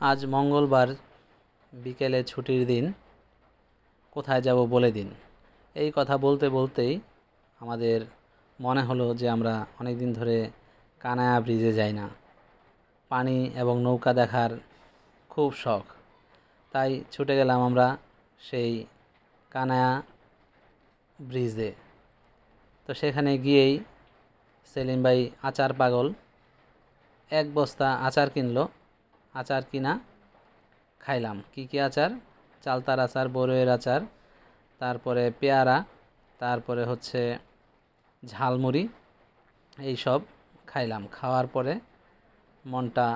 আজ মঙ্গলবার বিকেলে ছুটির দিন, কোথায় যাব বলে দিন। এই কথা বলতে বলতেই আমাদের মনে হলো যে আমরা অনেক দিন ধরে কানায়া ব্রিজে যাই না। পানি এবং নৌকা দেখার খুব শখ, তাই ছুটে গেলাম আমরা সেই কানায়া ব্রিজে। তো সেখানে গিয়েই সেলিম ভাই আচার পাগল, এক বস্তা আচার কিনলো। আচার কিনা খাইলাম। কি কি আচার? চালতার আচার, বড়ইয়ের আচার, তারপরে পেয়ারা, তারপরে হচ্ছে ঝালমুড়ি, এই সব খাইলাম। খাওয়ার পরে মনটা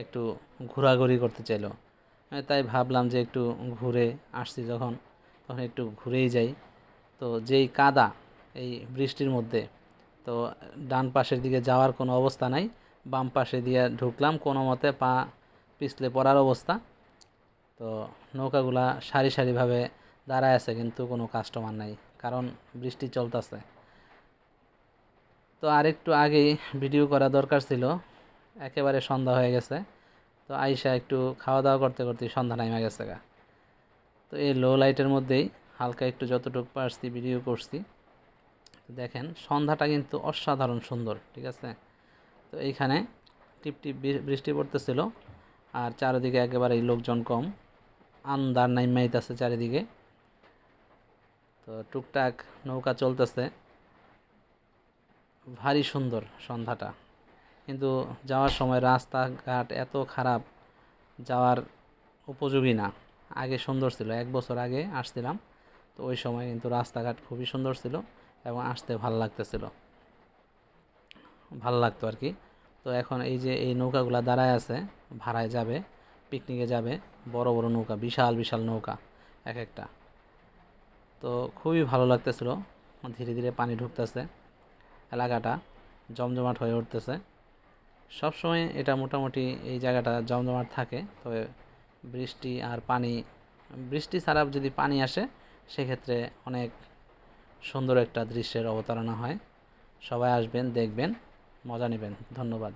একটু ঘোরাঘুরি করতে চাইলো। তাই ভাবলাম যে একটু ঘুরে আসছি যখন, তখন একটু ঘুরেই যাই। তো যেই কাদা এই বৃষ্টির মধ্যে, তো ডান পাশের দিকে যাওয়ার কোনো অবস্থা নাই, বাম পাশে দিয়ে ঢুকলাম কোনো মতে, পা পিছলে পড়ার অবস্থা। তো নৌকাগুলা সারি সারিভাবে দাঁড়ায় আছে, কিন্তু কোনো কাস্টমার নাই, কারণ বৃষ্টি চলতেছে। তো আরেকটু আগেই ভিডিও করা দরকার ছিল, একেবারে সন্ধ্যা হয়ে গেছে। তো আইসা একটু খাওয়া দাওয়া করতে করতে সন্ধ্যা নেমে গেছে গা। তো এই লো লাইটের মধ্যেই হালকা একটু যতটুকু পারছি ভিডিও করছি। দেখেন সন্ধ্যাটা কিন্তু অসাধারণ সুন্দর, ঠিক আছে। তো এইখানে টিপটিপ বৃষ্টি পড়তেছিল, আর চারিদিকে একেবারেই লোকজন কম, আন্দার নাইমাইতেছে চারিদিকে। তো টুকটাক নৌকা চলতেছে, ভারী সুন্দর সন্ধ্যাটা। কিন্তু যাওয়ার সময় রাস্তাঘাট এত খারাপ, যাওয়ার উপযোগী না। আগে সুন্দর ছিল, 1 বছর আগে আসছিলাম, তো ওই সময় কিন্তু রাস্তাঘাট খুবই সুন্দর ছিল এবং আসতে ভাল লাগতেছিল, ভাল লাগতো আর কি। তো এখন এই যে এই নৌকাগুলো দাঁড়ায় আছে, ভাড়ায় যাবে, পিকনিকে যাবে, বড় বড় নৌকা, বিশাল বিশাল নৌকা এক একটা। তো খুবই ভালো লাগতেছিল। ধীরে ধীরে পানি ঢুকতেছে, এলাকাটা জমজমাট হয়ে উঠতেছে। সবসময় এটা মোটামুটি এই জায়গাটা জমজমাট থাকে, তবে বৃষ্টি আর পানি, বৃষ্টি ছাড়া যদি পানি আসে, সেক্ষেত্রে অনেক সুন্দর একটা দৃশ্যের অবতারণা হয়। সবাই আসবেন, দেখবেন, মজা নেবেন। ধন্যবাদ।